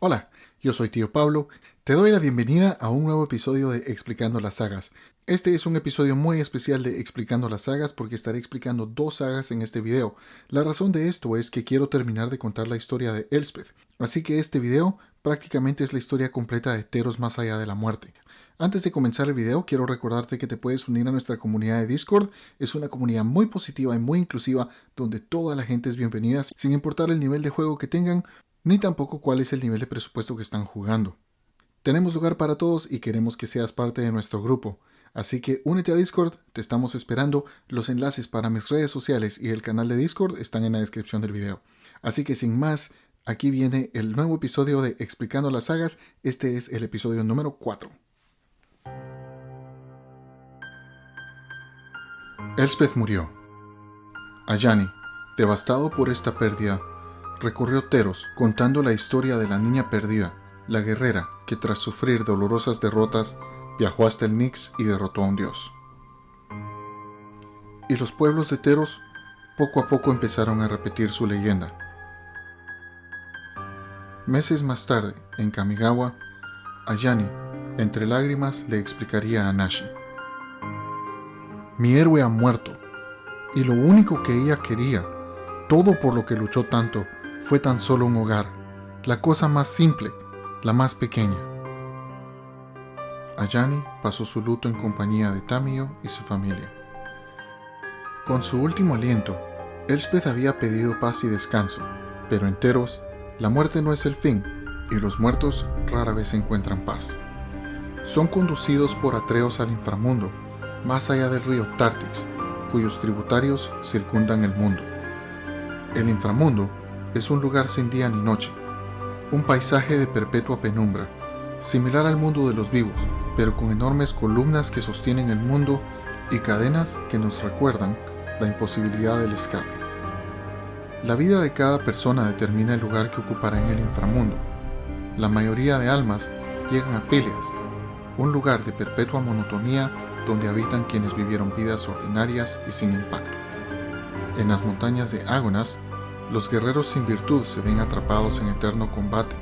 Hola, yo soy Tío Pablo. Te doy la bienvenida a un nuevo episodio de Explicando las Sagas. Este es un episodio muy especial de Explicando las Sagas porque estaré explicando dos sagas en este video. La razón de esto es que quiero terminar de contar la historia de Elspeth, así que este video prácticamente es la historia completa de Theros más allá de la muerte. Antes de comenzar el video, quiero recordarte que te puedes unir a nuestra comunidad de Discord. Es una comunidad muy positiva y muy inclusiva donde toda la gente es bienvenida sin importar el nivel de juego que tengan ni tampoco cuál es el nivel de presupuesto que están jugando. Tenemos lugar para todos y queremos que seas parte de nuestro grupo, así que únete a Discord, te estamos esperando. Los enlaces para mis redes sociales y el canal de Discord están en la descripción del video. Así que sin más, aquí viene el nuevo episodio de Explicando las Sagas. Este es el episodio número 4. Elspeth murió. Ayani, devastado por esta pérdida, recorrió Theros contando la historia de la niña perdida, la guerrera que tras sufrir dolorosas derrotas viajó hasta el Nyx y derrotó a un dios. Y los pueblos de Theros poco a poco empezaron a repetir su leyenda. Meses más tarde, en Kamigawa, Ayani, entre lágrimas, le explicaría a Nashi: mi héroe ha muerto, y lo único que ella quería, todo por lo que luchó tanto, fue tan solo un hogar, la cosa más simple, la más pequeña. Ayani pasó su luto en compañía de Tamiyo y su familia. Con su último aliento, Elspeth había pedido paz y descanso, pero en Theros, la muerte no es el fin, y los muertos rara vez encuentran paz. Son conducidos por Atreos al inframundo, más allá del río Tartix, cuyos tributarios circundan el mundo. El inframundo es un lugar sin día ni noche, un paisaje de perpetua penumbra, similar al mundo de los vivos, pero con enormes columnas que sostienen el mundo y cadenas que nos recuerdan la imposibilidad del escape. La vida de cada persona determina el lugar que ocupará en el inframundo. La mayoría de almas llegan a Phileas, un lugar de perpetua monotonía donde habitan quienes vivieron vidas ordinarias y sin impacto. En las montañas de Agonas, los guerreros sin virtud se ven atrapados en eterno combate.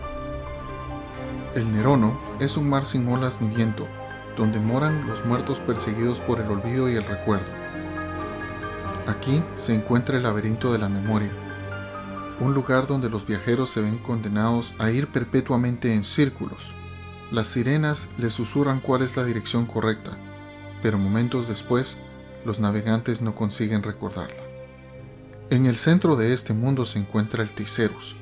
El Nerono es un mar sin olas ni viento, donde moran los muertos perseguidos por el olvido y el recuerdo. Aquí se encuentra el laberinto de la memoria, un lugar donde los viajeros se ven condenados a ir perpetuamente en círculos. Las sirenas les susurran cuál es la dirección correcta, pero momentos después, los navegantes no consiguen recordarla. En el centro de este mundo se encuentra el Ticerus,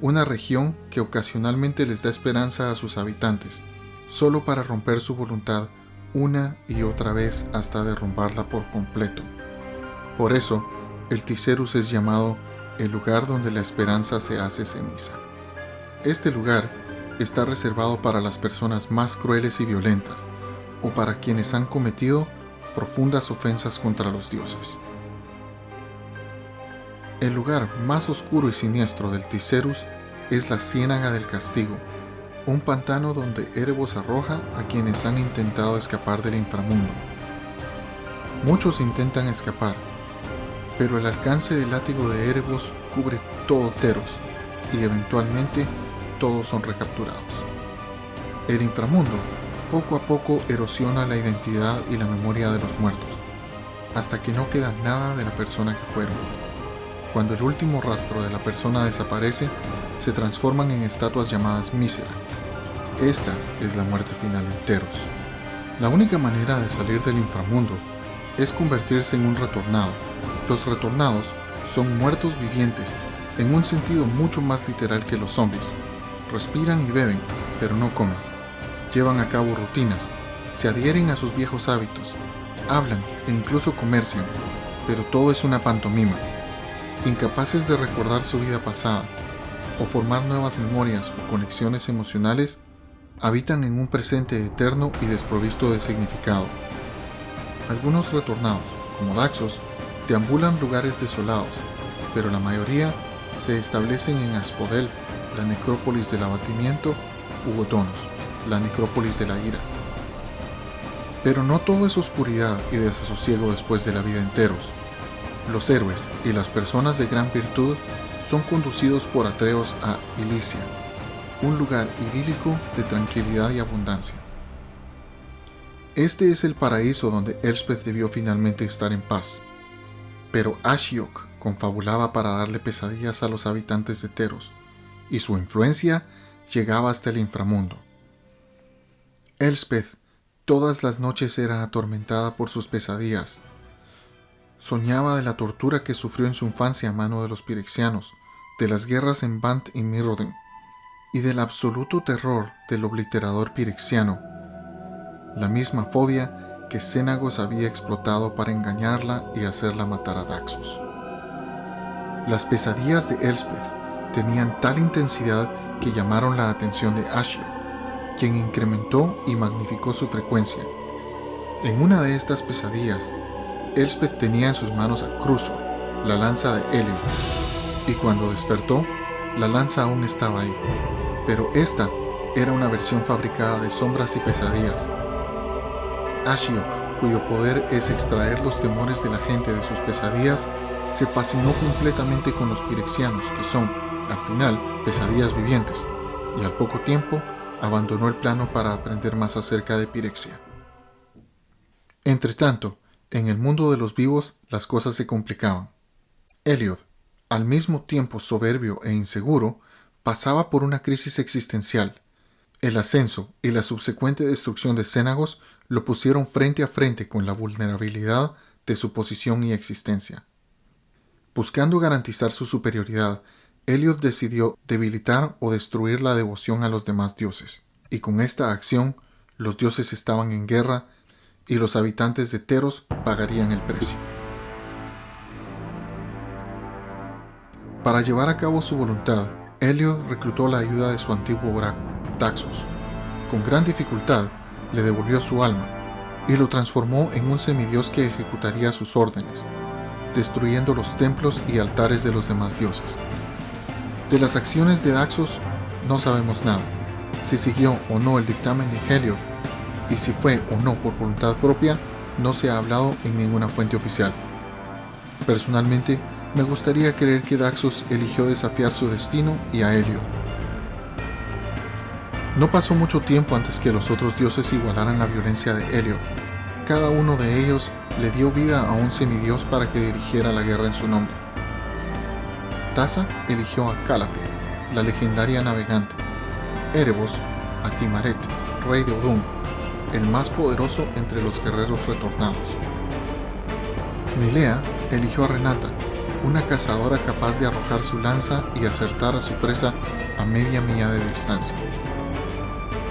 una región que ocasionalmente les da esperanza a sus habitantes, solo para romper su voluntad una y otra vez hasta derrumbarla por completo. Por eso, el Ticerus es llamado el lugar donde la esperanza se hace ceniza. Este lugar está reservado para las personas más crueles y violentas, o para quienes han cometido profundas ofensas contra los dioses. El lugar más oscuro y siniestro del Ticerus es la Ciénaga del Castigo, un pantano donde Erebos arroja a quienes han intentado escapar del inframundo. Muchos intentan escapar, pero el alcance del látigo de Erebos cubre todo Theros y eventualmente todos son recapturados. El inframundo poco a poco erosiona la identidad y la memoria de los muertos, hasta que no queda nada de la persona que fueron. Cuando el último rastro de la persona desaparece, se transforman en estatuas llamadas Mísera. Esta es la muerte final en Theros. La única manera de salir del inframundo es convertirse en un retornado. Los retornados son muertos vivientes, en un sentido mucho más literal que los zombies. Respiran y beben, pero no comen. Llevan a cabo rutinas, se adhieren a sus viejos hábitos, hablan e incluso comercian, pero todo es una pantomima. Incapaces de recordar su vida pasada o formar nuevas memorias o conexiones emocionales, habitan en un presente eterno y desprovisto de significado. Algunos retornados, como Daxos, deambulan lugares desolados, pero la mayoría se establecen en Aspodel, la necrópolis del abatimiento, u Otonos, la necrópolis de la ira. Pero no todo es oscuridad y desasosiego después de la vida en Theros. Los héroes y las personas de gran virtud son conducidos por Atreos a Ilicia, un lugar idílico de tranquilidad y abundancia. Este es el paraíso donde Elspeth debió finalmente estar en paz. Pero Ashiok confabulaba para darle pesadillas a los habitantes de Teros, y su influencia llegaba hasta el inframundo. Elspeth todas las noches era atormentada por sus pesadillas. Soñaba de la tortura que sufrió en su infancia a mano de los pirexianos, de las guerras en Bant y Mirrodin, y del absoluto terror del obliterador pirexiano, la misma fobia que Xenagos había explotado para engañarla y hacerla matar a Daxos. Las pesadillas de Elspeth tenían tal intensidad que llamaron la atención de Ashiok, quien incrementó y magnificó su frecuencia. En una de estas pesadillas, Elspeth tenía en sus manos a Crusor, la lanza de Heliod, y cuando despertó, la lanza aún estaba ahí, pero esta era una versión fabricada de sombras y pesadillas. Ashiok, cuyo poder es extraer los temores de la gente de sus pesadillas, se fascinó completamente con los pirexianos, que son, al final, pesadillas vivientes, y al poco tiempo abandonó el plano para aprender más acerca de Pirexia. Entretanto, en el mundo de los vivos las cosas se complicaban. Heliod, al mismo tiempo soberbio e inseguro, pasaba por una crisis existencial. El ascenso y la subsecuente destrucción de Xenagos lo pusieron frente a frente con la vulnerabilidad de su posición y existencia. Buscando garantizar su superioridad, Heliod decidió debilitar o destruir la devoción a los demás dioses, y con esta acción los dioses estaban en guerra y los habitantes de Teros pagarían el precio. Para llevar a cabo su voluntad, Heliod reclutó la ayuda de su antiguo oráculo, Daxos. Con gran dificultad le devolvió su alma y lo transformó en un semidios que ejecutaría sus órdenes, destruyendo los templos y altares de los demás dioses. De las acciones de Daxos no sabemos nada, si siguió o no el dictamen de Heliod, y si fue o no por voluntad propia, no se ha hablado en ninguna fuente oficial. Personalmente, me gustaría creer que Daxos eligió desafiar su destino y a Heliod. No pasó mucho tiempo antes que los otros dioses igualaran la violencia de Heliod. Cada uno de ellos le dio vida a un semidios para que dirigiera la guerra en su nombre. Tasa eligió a Calafia, la legendaria navegante. Erebos a Timaret, rey de Udun, el más poderoso entre los guerreros retornados. Nilea eligió a Renata, una cazadora capaz de arrojar su lanza y acertar a su presa a media milla de distancia.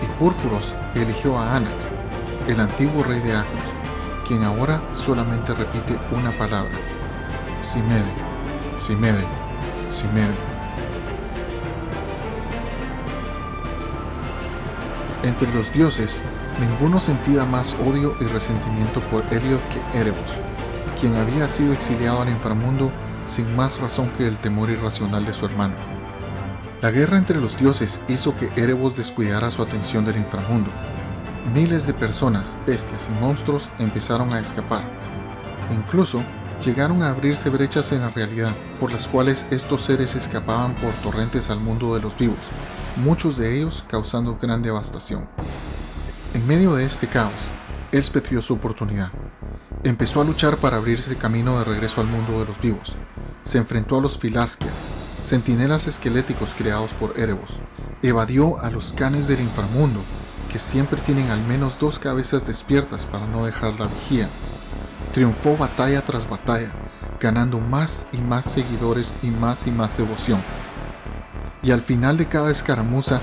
Y Púrfuros eligió a Anax, el antiguo rey de Acros, quien ahora solamente repite una palabra: Simede, Simede, Simede. Entre los dioses, ninguno sentía más odio y resentimiento por Heliod que Erebos, quien había sido exiliado al inframundo sin más razón que el temor irracional de su hermano. La guerra entre los dioses hizo que Erebos descuidara su atención del inframundo. Miles de personas, bestias y monstruos empezaron a escapar. Incluso llegaron a abrirse brechas en la realidad, por las cuales estos seres escapaban por torrentes al mundo de los vivos, muchos de ellos causando gran devastación. En medio de este caos, Elspeth vio su oportunidad. Empezó a luchar para abrirse camino de regreso al mundo de los vivos. Se enfrentó a los Filaskia, centinelas esqueléticos creados por Erebos. Evadió a los canes del inframundo, que siempre tienen al menos 2 cabezas despiertas para no dejar la vigía. Triunfó batalla tras batalla, ganando más y más seguidores y más devoción. Y al final de cada escaramuza,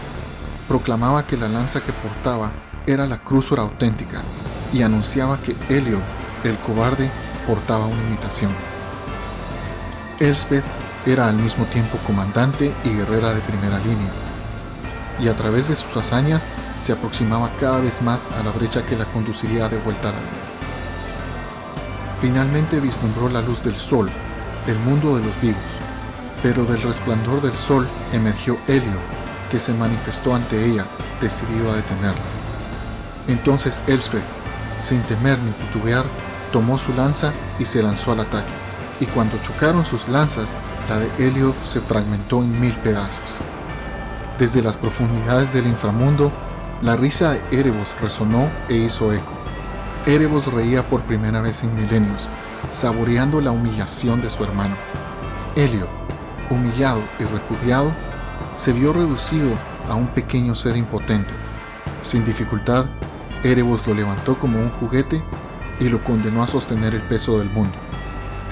proclamaba que la lanza que portaba era la Crusor auténtica, y anunciaba que Heliod, el cobarde, portaba una imitación. Elspeth era al mismo tiempo comandante y guerrera de primera línea, y a través de sus hazañas se aproximaba cada vez más a la brecha que la conduciría de vuelta a la vida. Finalmente vislumbró la luz del sol, el mundo de los vivos, pero del resplandor del sol emergió Heliod, que se manifestó ante ella, decidido a detenerla. Entonces Elspeth, sin temer ni titubear, tomó su lanza y se lanzó al ataque, y cuando chocaron sus lanzas, la de Heliod se fragmentó en 1000 pedazos. Desde las profundidades del inframundo, la risa de Erebos resonó e hizo eco. Erebos reía por primera vez en milenios, saboreando la humillación de su hermano. Heliod, humillado y repudiado, se vio reducido a un pequeño ser impotente. Sin dificultad, Erebos lo levantó como un juguete y lo condenó a sostener el peso del mundo.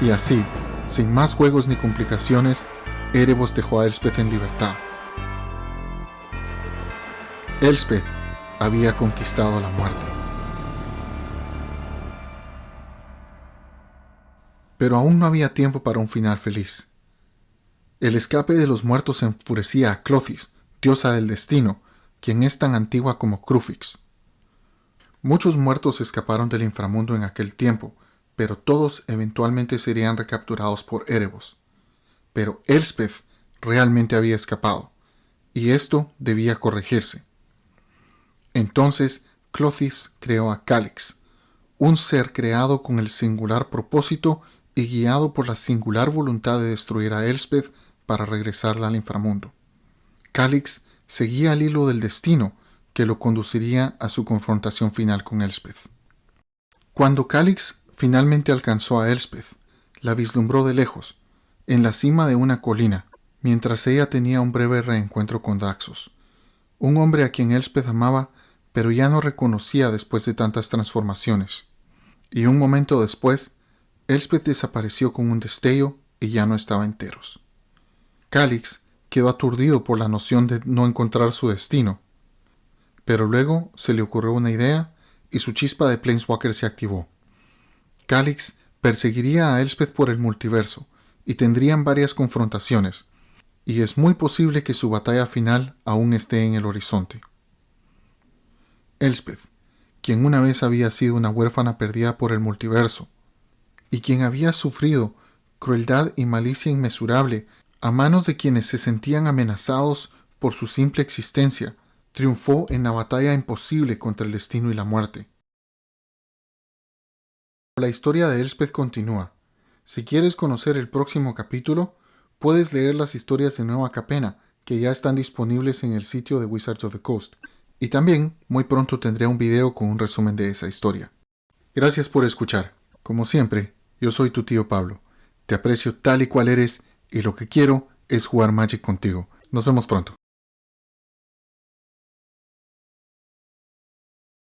Y así, sin más juegos ni complicaciones, Erebos dejó a Elspeth en libertad. Elspeth había conquistado la muerte. Pero aún no había tiempo para un final feliz. El escape de los muertos enfurecía a Clothis, diosa del destino, quien es tan antigua como Crufix. Muchos muertos escaparon del inframundo en aquel tiempo, pero todos eventualmente serían recapturados por Erebos. Pero Elspeth realmente había escapado, y esto debía corregirse. Entonces Clothis creó a Calix, un ser creado con el singular propósito y guiado por la singular voluntad de destruir a Elspeth para regresarla al inframundo. Calix seguía el hilo del destino que lo conduciría a su confrontación final con Elspeth. Cuando Calix finalmente alcanzó a Elspeth, la vislumbró de lejos, en la cima de una colina, mientras ella tenía un breve reencuentro con Daxos, un hombre a quien Elspeth amaba, pero ya no reconocía después de tantas transformaciones. Y un momento después, Elspeth desapareció con un destello y ya no estaba enteros. Calix quedó aturdido por la noción de no encontrar su destino, pero luego se le ocurrió una idea y su chispa de Planeswalker se activó. Calix perseguiría a Elspeth por el multiverso y tendrían varias confrontaciones, y es muy posible que su batalla final aún esté en el horizonte. Elspeth, quien una vez había sido una huérfana perdida por el multiverso, y quien había sufrido crueldad y malicia inmesurable a manos de quienes se sentían amenazados por su simple existencia, triunfó en la batalla imposible contra el destino y la muerte. La historia de Elspeth continúa. Si quieres conocer el próximo capítulo, puedes leer las historias de Nueva Capenna, que ya están disponibles en el sitio de Wizards of the Coast. Y también, muy pronto tendré un video con un resumen de esa historia. Gracias por escuchar. Como siempre, yo soy tu tío Pablo. Te aprecio tal y cual eres, y lo que quiero es jugar Magic contigo. Nos vemos pronto.